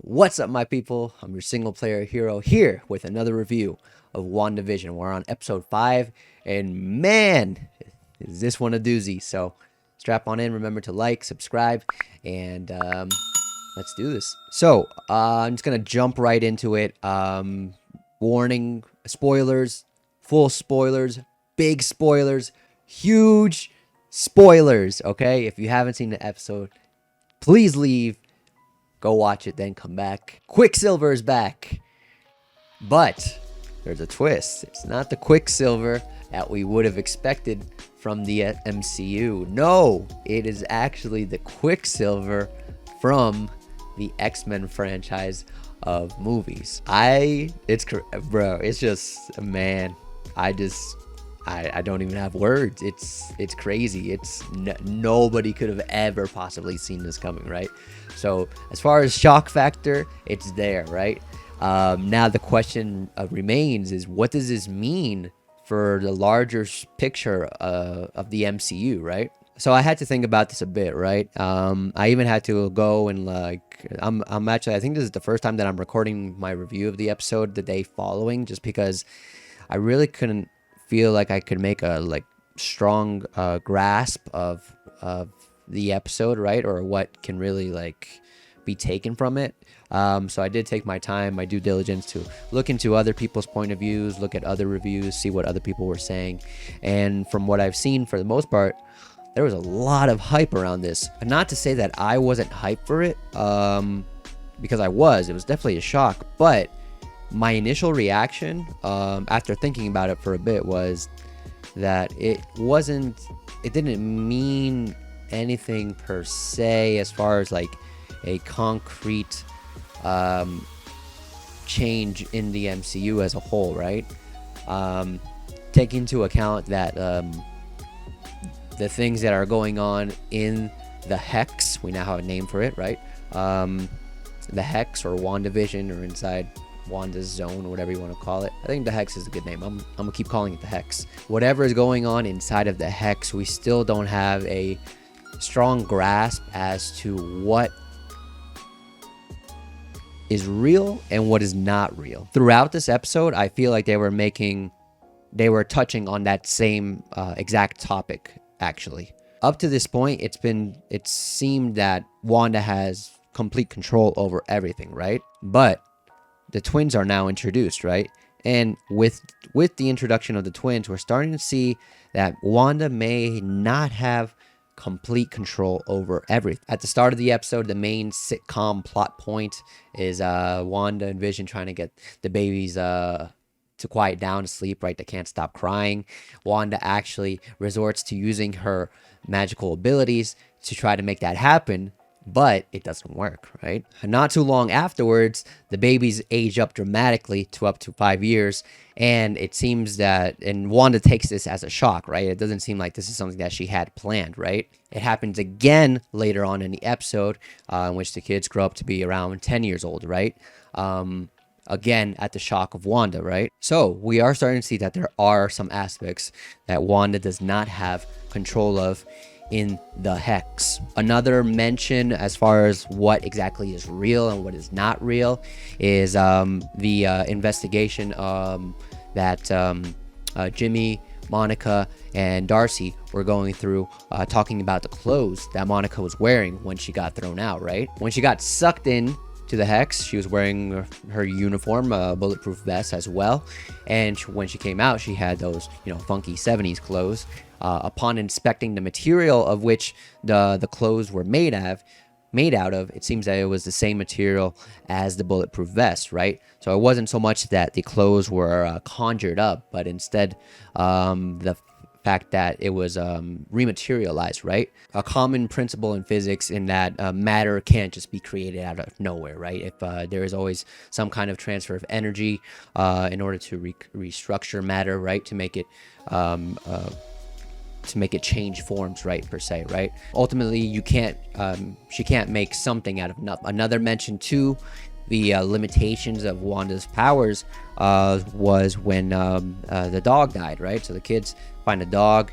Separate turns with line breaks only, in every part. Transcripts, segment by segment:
What's up, my people? I'm your single player hero here with another review of Wandavision. We're on episode 5, and man, is this one a doozy. So strap on in, remember to like, subscribe, and let's do this. So I'm just going to jump right into it. Warning, spoilers, full spoilers, big spoilers, huge spoilers, okay? If you haven't seen the episode, please leave. Go watch it, then come back. Quicksilver is back. But there's a twist. It's not the Quicksilver that we would have expected from the MCU. No, it is actually the Quicksilver from the X-Men franchise of movies. It's just, man, I don't even have words. It's crazy. Nobody could have ever possibly seen this coming, right? So as far as shock factor, it's there, right? Now the question remains is, what does this mean for the larger picture of the MCU, right? So I had to think about this a bit, right? I even had to go and I'm actually, I think this is the first time that I'm recording my review of the episode the day following, just because I really couldn't feel like I could make a strong grasp of the episode, right? Or what can really be taken from it. So I did take my time, my due diligence, to look into other people's point of views, look at other reviews, see what other people were saying. And from what I've seen, for the most part, there was a lot of hype around this. And not to say that I wasn't hyped for it, because it was definitely a shock. But my initial reaction, after thinking about it for a bit, was that it didn't mean anything per se as far as a concrete change in the MCU as a whole, right? Take into account that the things that are going on in the Hex, we now have a name for it, right? The Hex, or Wandavision, or inside Wanda's zone, or whatever you want to call it. I think the Hex is a good name. I'm gonna keep calling it the Hex. Whatever is going on inside of the Hex, we still don't have a strong grasp as to what is real and what is not real. Throughout this episode, I feel like they were touching on that same exact topic, actually. Up to this point, it seemed that Wanda has complete control over everything, right? But the twins are now introduced, right? And with the introduction of the twins, we're starting to see that Wanda may not have complete control over everything. At the start of the episode, the main sitcom plot point is Wanda and Vision trying to get the babies to quiet down, to sleep, right? They can't stop crying. Wanda actually resorts to using her magical abilities to try to make that happen, but it doesn't work, right? And not too long afterwards, the babies age up dramatically to up to 5 years, and it seems that, and Wanda takes this as a shock, right? It doesn't seem like this is something that she had planned, right? It happens again later on in the episode, in which the kids grow up to be around 10 years old, right? Again, at the shock of Wanda, right? So we are starting to see that there are some aspects that Wanda does not have control of in the Hex. Another mention as far as what exactly is real and what is not real is the investigation that Jimmy, Monica, and Darcy were going through, talking about the clothes that Monica was wearing when she got thrown out, right? When she got sucked in to the Hex, she was wearing her uniform, bulletproof vest as well, and when she came out, she had those funky 70s clothes. Upon inspecting the material of which the clothes were made out of, it seems that it was the same material as the bulletproof vest, right? So it wasn't so much that the clothes were conjured up, but instead the fact that it was rematerialized, right? A common principle in physics in that matter can't just be created out of nowhere, right? If there is always some kind of transfer of energy in order to restructure matter, right, to make it change forms, right, per se, right? Ultimately, she can't make something out of nothing. Another mention to the limitations of Wanda's powers was when the dog died, right? So the kids find a dog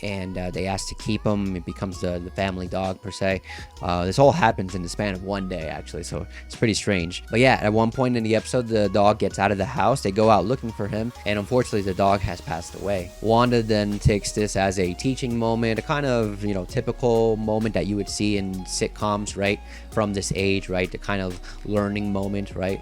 and they ask to keep him. It becomes the family dog per se. This all happens in the span of one day, actually, so it's pretty strange. But yeah, at one point in the episode, the dog gets out of the house. They go out looking for him, and unfortunately the dog has passed away. Wanda then takes this as a teaching moment, a kind of, you know, typical moment that you would see in sitcoms, right, from this age, right, the kind of learning moment, right,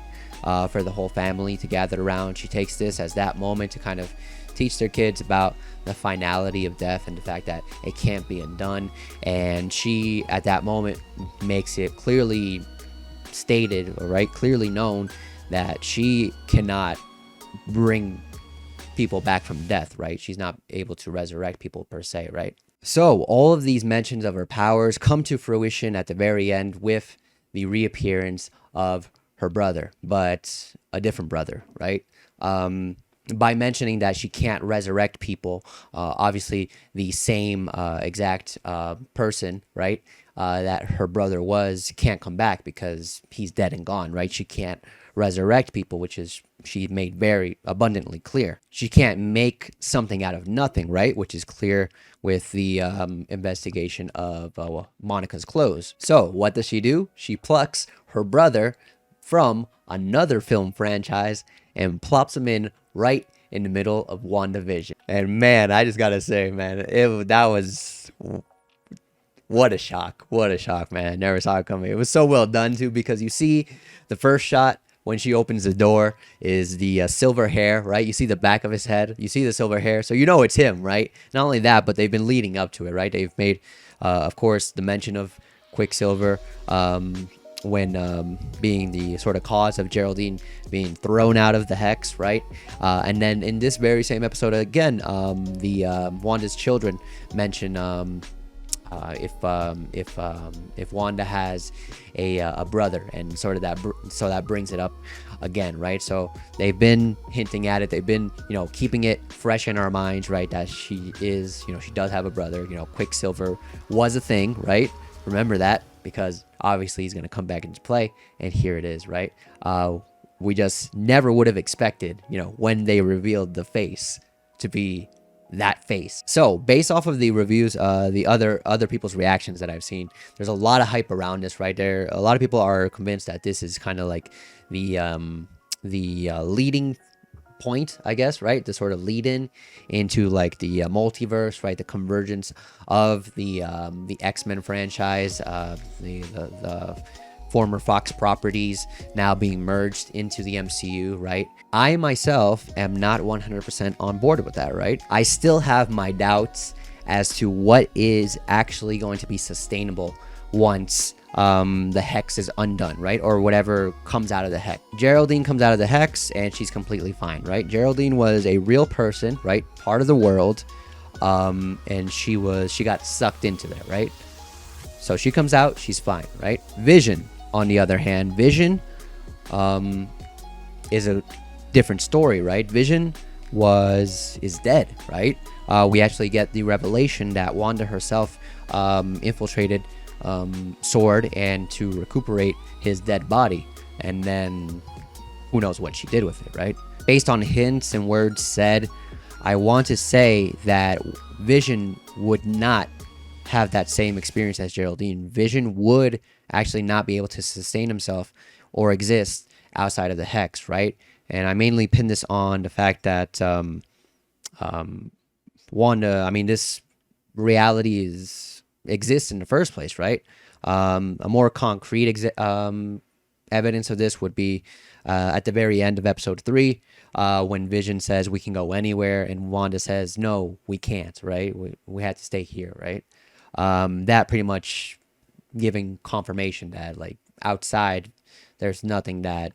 for the whole family to gather around. She takes this as that moment to kind of teach their kids about the finality of death and the fact that it can't be undone. And she, at that moment, makes it clearly stated, or right, clearly known, that she cannot bring people back from death, right? She's not able to resurrect people per se, right? So all of these mentions of her powers come to fruition at the very end with the reappearance of her brother, but a different brother, right? By mentioning that she can't resurrect people, obviously the same exact person, right, that her brother was, can't come back because he's dead and gone, right? She can't resurrect people, which is, she made very abundantly clear. She can't make something out of nothing, right, which is clear with the investigation of Monica's clothes. So what does she do? She plucks her brother from another film franchise and plops him in right in the middle of WandaVision. And man, I just gotta say, man, that was, what a shock, man. I never saw it coming. It was so well done too, because you see the first shot when she opens the door is the silver hair, right? You see the back of his head, you see the silver hair, so you know it's him, right? Not only that, but they've been leading up to it, right? They've made, of course, the mention of Quicksilver, when being the sort of cause of Geraldine being thrown out of the hex, right? And then in this very same episode again, the Wanda's children mention if Wanda has a brother, and sort of that, so that brings it up again, right? So they've been hinting at it, they've been, you know, keeping it fresh in our minds, right, that she is, you know, she does have a brother. You know, Quicksilver was a thing, right? Remember that, because obviously he's going to come back into play, and here it is, right? We just never would have expected, you know, when they revealed the face to be that face. So based off of the reviews, the other people's reactions that I've seen, there's a lot of hype around this, right? There, a lot of people are convinced that this is kind of like the leading point, I guess, right? The sort of lead in into like the multiverse, right? The convergence of the X-Men franchise, the former Fox properties now being merged into the MCU, right? I myself am not 100% on board with that, right? I still have my doubts as to what is actually going to be sustainable once the hex is undone, right? Or whatever comes out of the hex. Geraldine comes out of the hex and she's completely fine, right? Geraldine was a real person, right? Part of the world, and she got sucked into there, right? So she comes out, she's fine, right? Vision, on the other hand, Vision is a different story, right? Vision is dead, right? We actually get the revelation that Wanda herself infiltrated Sword and to recuperate his dead body, and then who knows what she did with it, right? Based on hints and words said, I want to say that Vision would not have that same experience as Geraldine. Vision would actually not be able to sustain himself or exist outside of the hex, right? And I mainly pin this on the fact that Wanda, I mean, this reality exists in the first place, right? A more concrete evidence of this would be at the very end of episode 3, when Vision says we can go anywhere, and Wanda says no, we can't, right? We have to stay here, right? That pretty much giving confirmation that, like, outside there's nothing that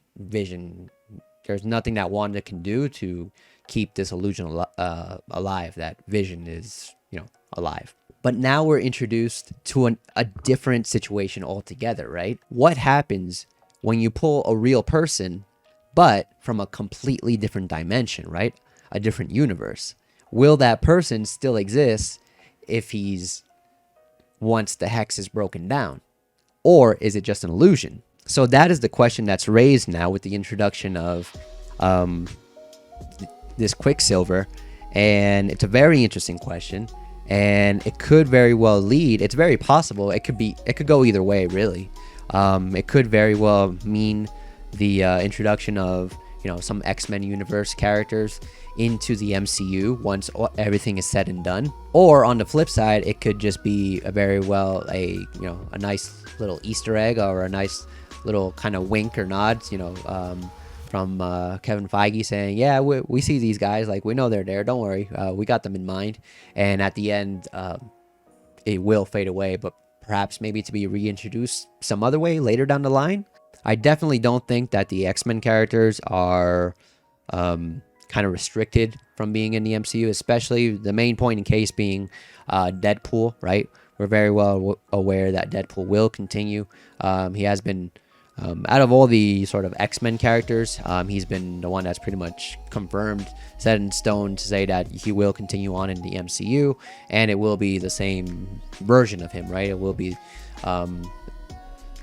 Wanda can do to keep this illusion alive, that Vision is, you know, alive. But now we're introduced to a different situation altogether, right? What happens when you pull a real person, but from a completely different dimension, right? A different universe. Will that person still exist if once the hex is broken down? Or is it just an illusion? So that is the question that's raised now with the introduction of this Quicksilver. And it's a very interesting question. and it could very well lead. It's very possible. It could go either way, really. It could very well mean the introduction of some X-Men universe characters into the MCU once everything is said and done. Or on the flip side, it could just be a nice little Easter egg, or a nice little kind of wink or nod, from Kevin Feige saying, yeah, we see these guys, like, we know they're there, don't worry, we got them in mind. And at the end, it will fade away, but perhaps maybe to be reintroduced some other way later down the line. I definitely don't think that the X-Men characters are kind of restricted from being in the MCU, especially the main point in case being Deadpool, right? We're very well aware that Deadpool will continue. He has been, out of all the sort of X-Men characters, he's been the one that's pretty much confirmed, set in stone to say that he will continue on in the MCU, and it will be the same version of him, right? It will be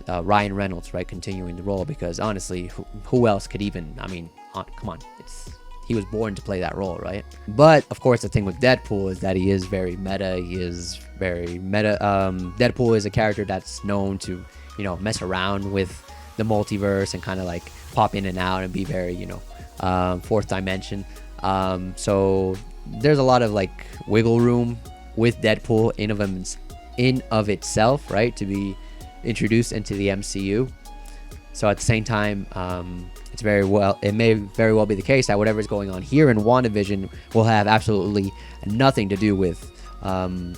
Ryan Reynolds, right, continuing the role, because honestly, who else could even, come on, he was born to play that role, right? But of course, the thing with Deadpool is that he is very meta. Deadpool is a character that's known to, mess around with the multiverse and kind of like pop in and out and be very, fourth dimension. So there's a lot of like wiggle room with Deadpool in of itself, right, to be introduced into the MCU. So at the same time, it may very well be the case that whatever is going on here in WandaVision will have absolutely nothing to do with Ryan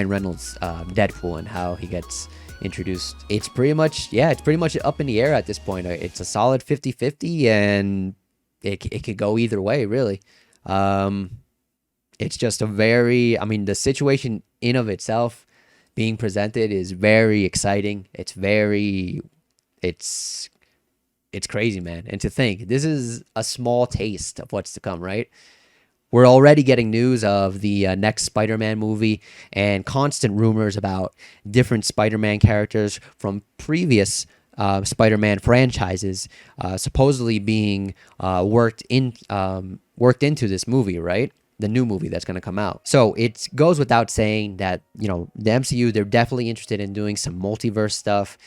Reynolds' Deadpool and how he gets introduced. It's pretty much up in the air at this point. It's a solid 50-50, and it could go either way, really. It's just the situation in of itself being presented is very exciting. It's crazy, man. And to think, this is a small taste of what's to come, right? We're already getting news of the next Spider-Man movie and constant rumors about different Spider-Man characters from previous Spider-Man franchises supposedly being worked into this movie, right? The new movie that's going to come out. So it goes without saying that, the MCU, they're definitely interested in doing some multiverse stuff,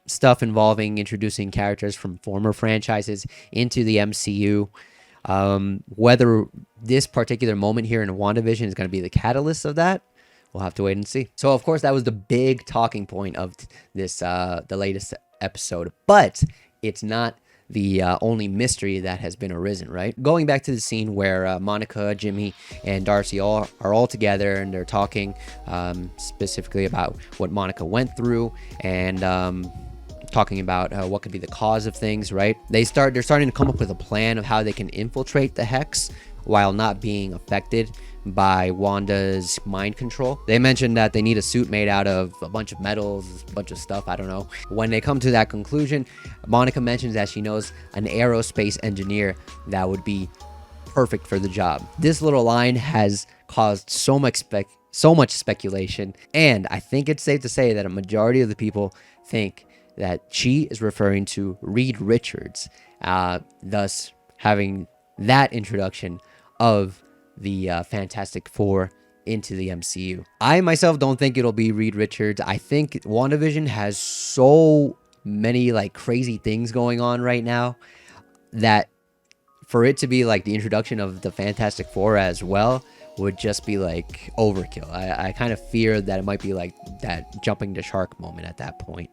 stuff involving introducing characters from former franchises into the MCU. Whether this particular moment here in WandaVision is going to be the catalyst of that, we'll have to wait and see. So, of course, that was the big talking point of this, the latest episode, but it's not the only mystery that has been arisen, right? Going back to the scene where Monica, Jimmy, and Darcy are all together, and they're talking specifically about what Monica went through, and talking about what could be the cause of things, right? They're starting to come up with a plan of how they can infiltrate the Hex while not being affected by Wanda's mind control. They mentioned that they need a suit made out of a bunch of metals, a bunch of stuff, I don't know. When they come to that conclusion, Monica mentions that she knows an aerospace engineer that would be perfect for the job. This little line has caused so much speculation, and I think it's safe to say that a majority of the people think that she is referring to Reed Richards, thus having that introduction of the Fantastic Four into the MCU. I myself don't think it'll be Reed Richards. I think WandaVision has so many like crazy things going on right now that for it to be like the introduction of the Fantastic Four as well would just be like overkill. I kind of fear that it might be like that jumping the shark moment at that point.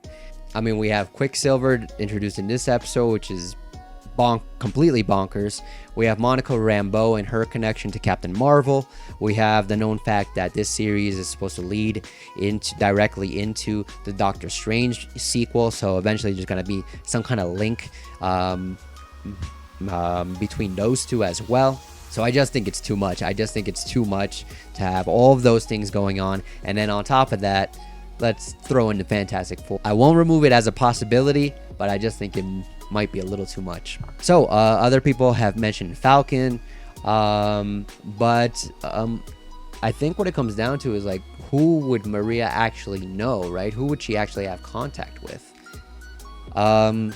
We have Quicksilver introduced in this episode, which is completely bonkers. We have Monica Rambeau and her connection to Captain Marvel. We have the known fact that this series is supposed to lead directly into the Doctor Strange sequel, so eventually there's going to be some kind of link between those two as well. So I just think it's too much. I just think it's too much to have all of those things going on, and then on top of that, let's throw in the Fantastic Four. I won't remove it as a possibility, but I just think it might be a little too much. So other people have mentioned Falcon, but I think what it comes down to is like, who would Maria actually know, right? Who would she actually have contact with? I'm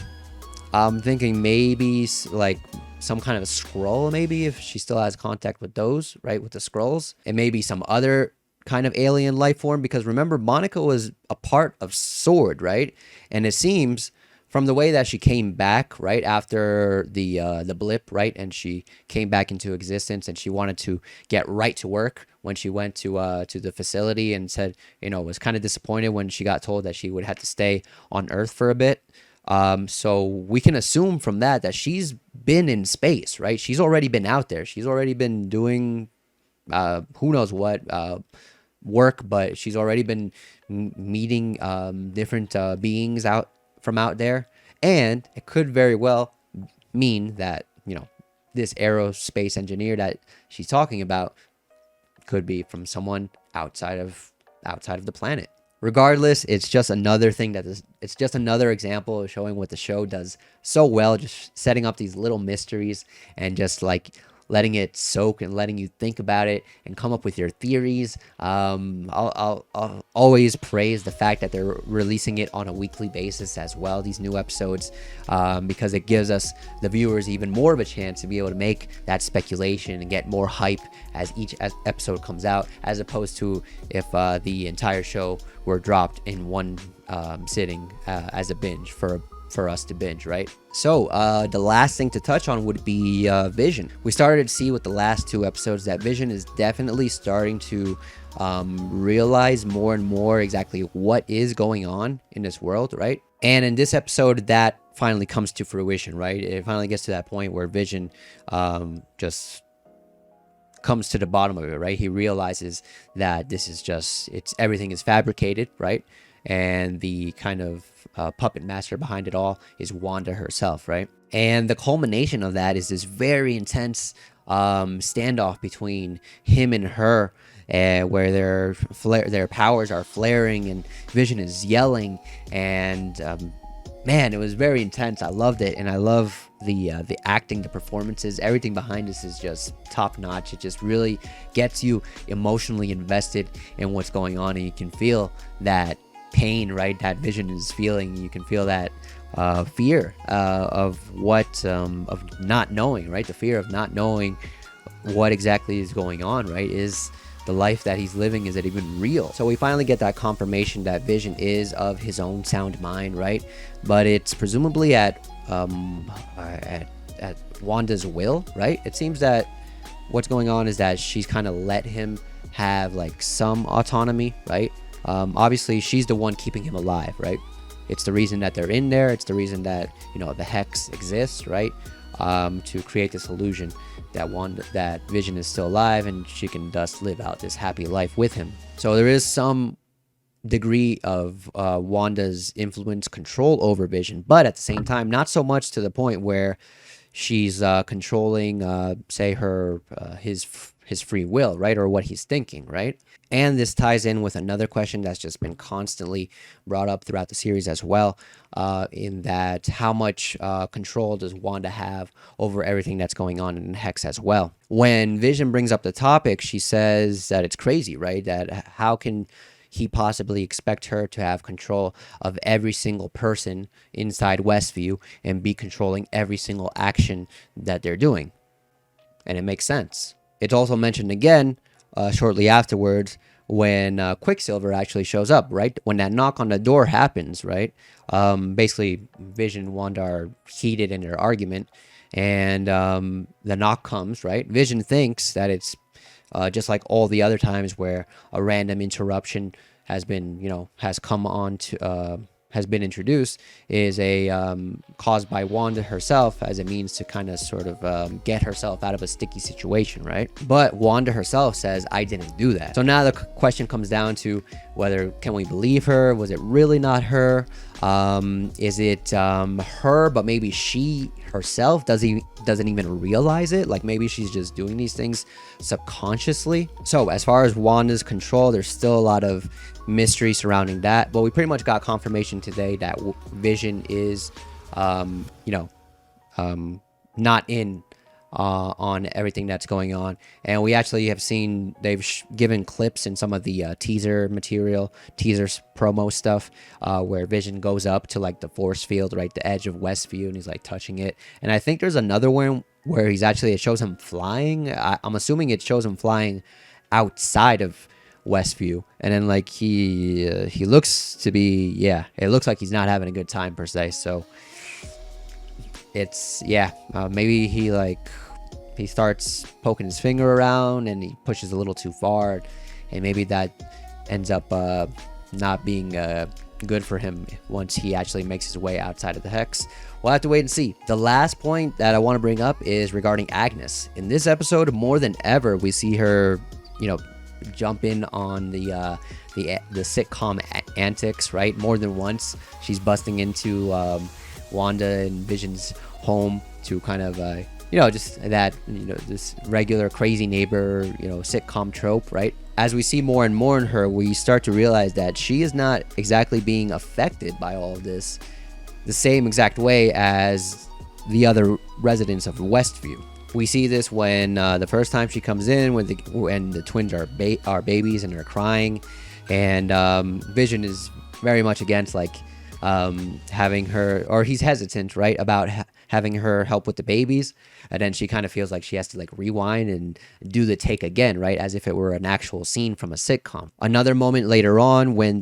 thinking maybe like some kind of a scroll, maybe, if she still has contact with those, right, with the scrolls. It may be some other kind of alien life form, because remember, Monica was a part of Sword, right? And it seems from the way that she came back right after the blip, right, and she came back into existence, and she wanted to get right to work when she went to the facility, and said, was kind of disappointed when she got told that she would have to stay on Earth for a bit. So we can assume from that she's been in space, right? She's already been out there. She's already been doing who knows what work, but she's already been meeting different beings out there. And it could very well mean that, this aerospace engineer that she's talking about could be from someone outside of the planet. Regardless, it's just another thing it's just another example of showing what the show does so well, just setting up these little mysteries and just like letting it soak and letting you think about it and come up with your theories. I'll always praise the fact that they're releasing it on a weekly basis as well, these new episodes, because it gives us, the viewers, even more of a chance to be able to make that speculation and get more hype as each episode comes out, as opposed to if the entire show were dropped in one sitting as a binge for us to binge, right? So the last thing to touch on would be Vision. We started to see with the last two episodes that Vision is definitely starting to realize more and more exactly what is going on in this world, right? And in this episode, that finally comes to fruition, right? It finally gets to that point where Vision just comes to the bottom of it, right? He realizes that this is just, everything is fabricated, right? And the kind of puppet master behind it all is Wanda herself, right? And the culmination of that is this very intense standoff between him and her, where their powers are flaring and Vision is yelling, and man, it was very intense. I loved it, and I love the acting, the performances, everything behind this is just top notch. It just really gets you emotionally invested in what's going on, and you can feel that pain, right, that Vision is feeling. You can feel that fear of not knowing, right? The fear of not knowing what exactly is going on, right? Is the life that he's living, is it even real? So we finally get that confirmation that Vision is of his own sound mind, right? But it's presumably at Wanda's will, right? It seems that what's going on is that she's kind of let him have like some autonomy, right? Obviously, she's the one keeping him alive, right? It's the reason that they're in there. It's the reason that, the hex exists, right? To create this illusion that Vision is still alive and she can thus live out this happy life with him. So there is some degree of Wanda's influence, control over Vision, but at the same time, not so much to the point where she's controlling, say, his free will, right? Or what he's thinking, right? And this ties in with another question that's just been constantly brought up throughout the series as well, in that how much control does Wanda have over everything that's going on in Hex as well? When Vision brings up the topic, she says that it's crazy, right? That how can he possibly expect her to have control of every single person inside Westview and be controlling every single action that they're doing? And it makes sense. It's also mentioned again shortly afterwards when Quicksilver actually shows up, right? When that knock on the door happens, right? Basically, Vision and Wanda are heated in their argument, and the knock comes, right? Vision thinks that it's just like all the other times where a random interruption has been, has been introduced, is caused by Wanda herself as a means to kind of sort of get herself out of a sticky situation, right? But Wanda herself says, I didn't do that. So now the question comes down to whether can we believe her? Was it really not her? Is it her, but maybe she herself doesn't even realize it? Like maybe she's just doing these things subconsciously. So as far as Wanda's control, there's still a lot of mystery surrounding that, but we pretty much got confirmation today that Vision is not in on everything that's going on. And we actually have seen they've given clips in some of the teaser promo stuff where Vision goes up to like the force field, right, the edge of Westview, and he's like touching it. And I think there's another one where it shows him flying. I'm assuming it shows him flying outside of Westview, and then like he looks to be, yeah, it looks like he's not having a good time per se. So it's, yeah, maybe he starts poking his finger around and he pushes a little too far, and maybe that ends up not being good for him once he actually makes his way outside of the hex. We'll have to wait and see. The last point that I want to bring up is regarding Agnes. In this episode, more than ever, we see her, jump in on the sitcom antics, right? More than once, she's busting into Wanda and Vision's home to kind of just that, this regular crazy neighbor, sitcom trope, right? As we see more and more in her, we start to realize that she is not exactly being affected by all of this the same exact way as the other residents of Westview. We see this when the first time she comes in, when the twins are babies and they're crying, and Vision is very much against having her, or he's hesitant, right, about having her help with the babies, and then she kind of feels like she has to rewind and do the take again, right, as if it were an actual scene from a sitcom. Another moment later on, when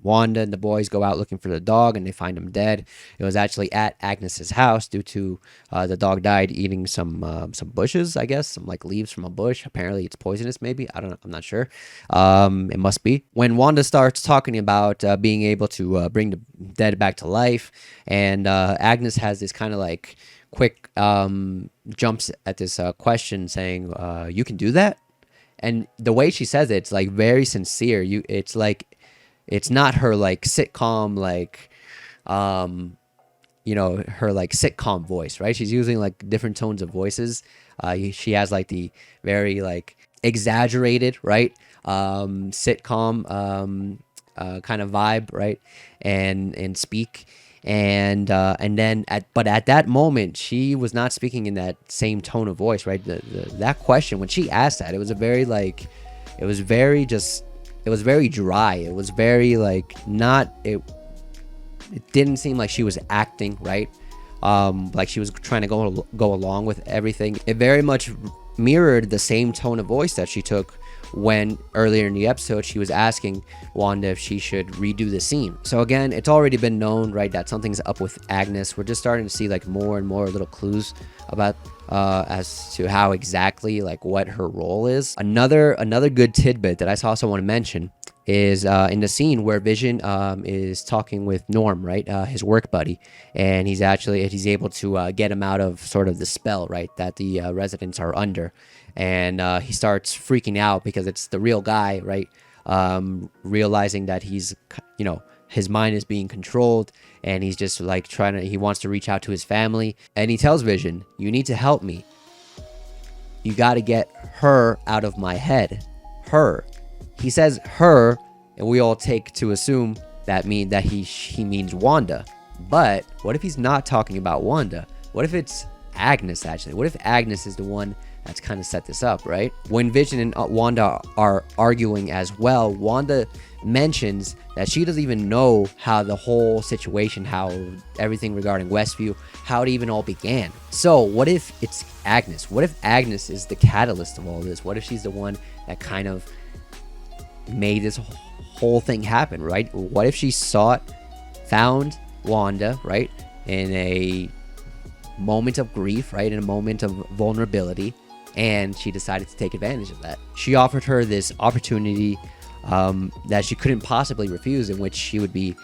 Wanda and the boys go out looking for the dog and they find him dead, it was actually at Agnes's house due to the dog died eating some bushes, I guess, some leaves from a bush. Apparently it's poisonous, maybe, I don't know, I'm not sure. It must be. When Wanda starts talking about being able to bring the dead back to life, and Agnes has this kind of quick jumps at this question saying, you can do that? And the way she says it, it's very sincere. It's not her sitcom her sitcom voice, right? She's using different tones of voices. She has the very exaggerated, right, sitcom kind of vibe, right, and speak. And then at that moment, she was not speaking in that same tone of voice, right? That question, when she asked that, it was very dry. It was very it didn't seem like she was acting, right? She was trying to go along with everything. It very much mirrored the same tone of voice that she took when earlier in the episode she was asking Wanda if she should redo the scene. So again, it's already been known, right, that something's up with Agnes. We're just starting to see more and more little clues about as to how exactly what her role is. Another good tidbit that I saw someone mention is in the scene where Vision is talking with Norm, right, his work buddy, and he's able to get him out of sort of the spell, right, that the residents are under, and he starts freaking out because it's the real guy, right, realizing that he's, his mind is being controlled, and he's just he wants to reach out to his family, and he tells Vision, you need to help me. You got to get her out of my head. Her. He says her, and we all take to assume that he means Wanda. But what if he's not talking about Wanda? What if it's Agnes, actually? What if Agnes is the one that's kind of set this up, right? When Vision and Wanda are arguing as well, Wanda mentions that she doesn't even know how the whole situation, how everything regarding Westview, how it even all began. So what if it's Agnes? What if Agnes is the catalyst of all this? What if she's the one that kind of made this whole thing happen, right? What if she found Wanda, right, in a moment of grief, right, in a moment of vulnerability, and she decided to take advantage of that. She offered her this opportunity that she couldn't possibly refuse, in which she would be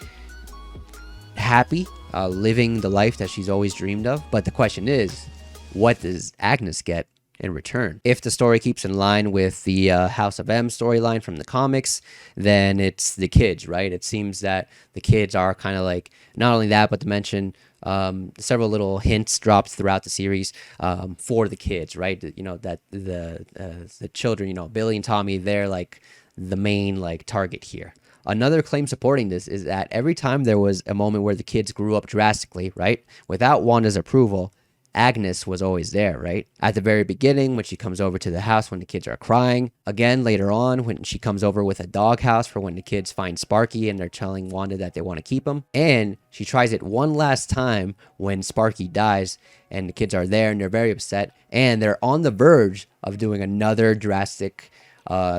happy, living the life that she's always dreamed of. But the question is, what does Agnes get in return? If the story keeps in line with the House of M storyline from the comics, then it's the kids, right? It seems that the kids are kind of not only that, but to mention several little hints dropped throughout the series for the kids, right? That the children, Billy and Tommy, they're the main target here. Another claim supporting this is that every time there was a moment where the kids grew up drastically, right, without Wanda's approval, Agnes was always there, right? At the very beginning, when she comes over to the house when the kids are crying. Again, later on, when she comes over with a doghouse for when the kids find Sparky and they're telling Wanda that they want to keep him. And she tries it one last time when Sparky dies and the kids are there and they're very upset. And they're on the verge of doing another drastic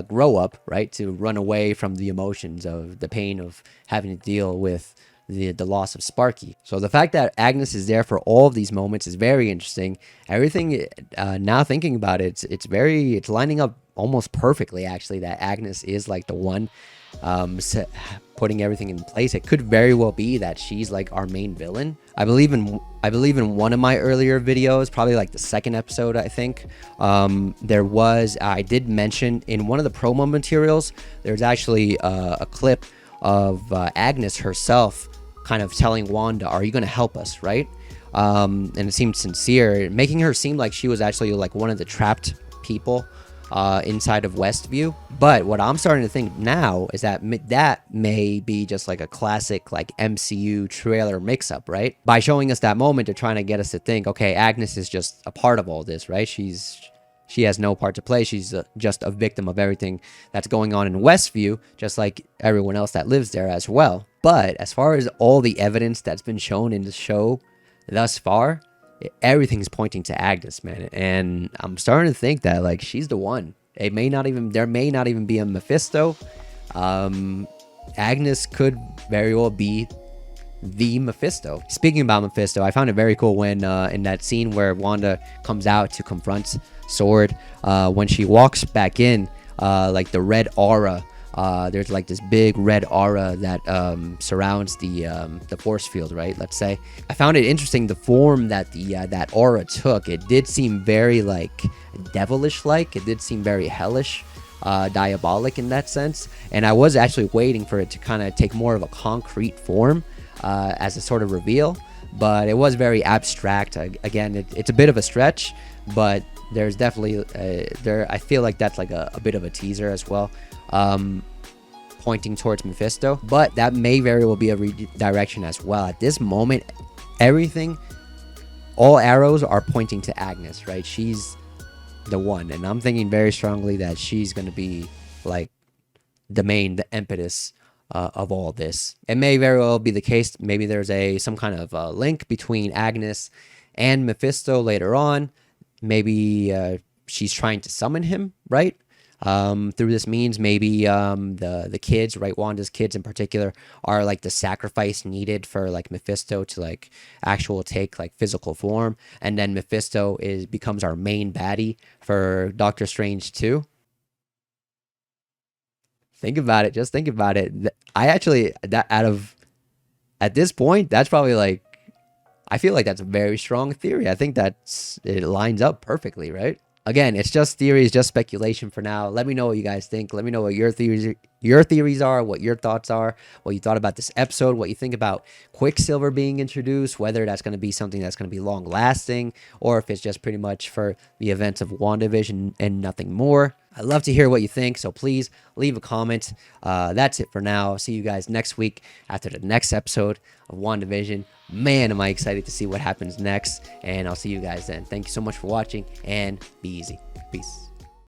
grow up, right? To run away from the emotions of the pain of having to deal with the loss of Sparky. So the fact that Agnes is there for all of these moments is very interesting. Everything, now thinking about it, it's lining up almost perfectly, actually, that Agnes is like the one putting everything in place. It could very well be that she's like our main villain. I believe in one of my earlier videos, probably like the second episode, I think, I did mention in one of the promo materials, there's actually a clip of Agnes herself kind of telling Wanda, are you going to help us, right? And it seemed sincere, making her seem like she was actually like one of the trapped people inside of Westview. But what I'm starting to think now is that that may be just like a classic like MCU trailer mix-up, right? By showing us that moment, they're trying to get us to think, okay, Agnes is just a part of all this, right? She has no part to play. She's just a victim of everything that's going on in Westview, just like everyone else that lives there as well. But as far as all the evidence that's been shown in the show thus far, everything's pointing to Agnes, man. And I'm starting to think that like she's the one. There may not even be a Mephisto. Agnes could very well be the Mephisto. Speaking about Mephisto, I found it very cool when in that scene where Wanda comes out to confront Sword, when she walks back in, like the red aura, there's like this big red aura that surrounds the force field, right? Let's say. I found it interesting the form that that aura took. It did seem very like devilish like. It did seem very hellish, diabolic in that sense. And I was actually waiting for it to kind of take more of a concrete form as a sort of reveal, but it was very abstract. Again, it's a bit of a stretch, but there's definitely I feel like that's like a bit of a teaser as well, pointing towards Mephisto, but that may very well be a redirection as well. At this moment, all arrows are pointing to Agnes, right? She's the one, and I'm thinking very strongly that she's going to be like the impetus of all this. It may very well be the case. Maybe there's some kind of link between Agnes and Mephisto later on. Maybe she's trying to summon him, right? Through this means. Maybe the kids, right? Wanda's kids in particular are like the sacrifice needed for like Mephisto to like take like physical form, and then Mephisto becomes our main baddie for Doctor Strange 2. Think about it. Just think about it. I actually, at this point, that's probably like, I feel like that's a very strong theory. I think it lines up perfectly, right? Again, it's just theories, just speculation for now. Let me know what you guys think. Let me know what your theories are, what your thoughts are, what you thought about this episode, what you think about Quicksilver being introduced, whether that's going to be something that's going to be long lasting, or if it's just pretty much for the events of WandaVision and nothing more. I'd love to hear what you think, so please leave a comment. That's it for now. See you guys next week after the next episode of WandaVision. Man, am I excited to see what happens next, and I'll see you guys then. Thank you so much for watching, and be easy. Peace.